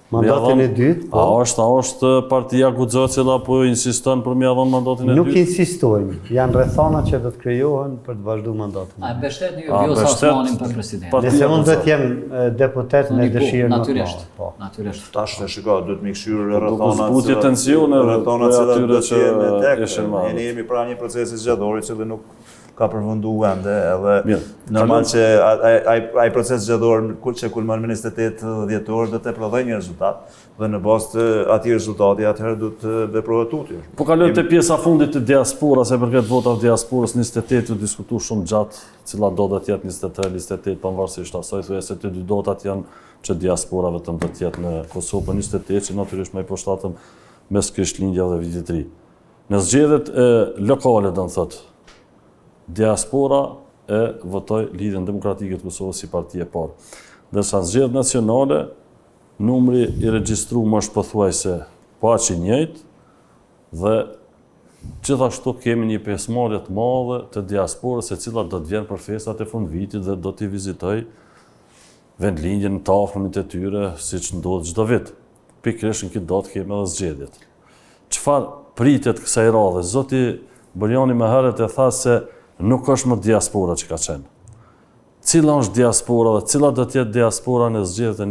Mandatin e dytë, po. A është partia Guxo cila po insiston për m'ia dhënë mandatin e dytë? Nuk insistojmë, janë rrethana që do të krijohen për të vazhduar mandatin. A mbështetni ju Vjosa Osmanin për president? Nëse unë do të jem deputet me dëshirë natyrisht. po. Natyrisht. Tash shiko, duhet mi kshyrë rrethana atyre që ishin marrë. Ne jemi pranë një procesi zgjedhor i cili nuk ka përfunduar ende, edhe normal që ai proces zgjedhor që kulmon në 28 dhjetor do të prodhojë një rezultat dhe në bazë të atij rezultati atëherë do të veprohet tutje. Po kalojmë te pjesa fundit të diasporas, e përket votave të diasporas 28 u diskutuar shumë gjatë, cila do të jetë 23, 28 pavarësisht asaj, thuaj se të dy dotat janë që diaspora vetëm do të jetë në Kosovë, po 28 që natyrisht më i poshtatëm mes Krishtlindja dhe Vitit të Ri. Në zgjedhjet lokale, do të thotë, diaspora e votoi Lidhjen Demokratike të Kosovës si parti e parë. Ndërsa në zgjedhjet nacionale, numri i regjistruar është pothuajse aq i njëjtë dhe gjithashtu kemi një pjesëmarrje të madhe të diasporës e cila do të vjen për festat e fundvitit dhe do t'i vizitoj vendlindjen të afërmit e tyre, siç ndodh çdo vit. Pikërisht në këtë datë kemi edhe zgjedhjet. Çfarë pritet kësaj radhe? Zoti Boriani më herët e tha se nuk është më diaspora që ka qenë. Cila është diaspora dhe cila do të jetë diaspora në zgjedhjet e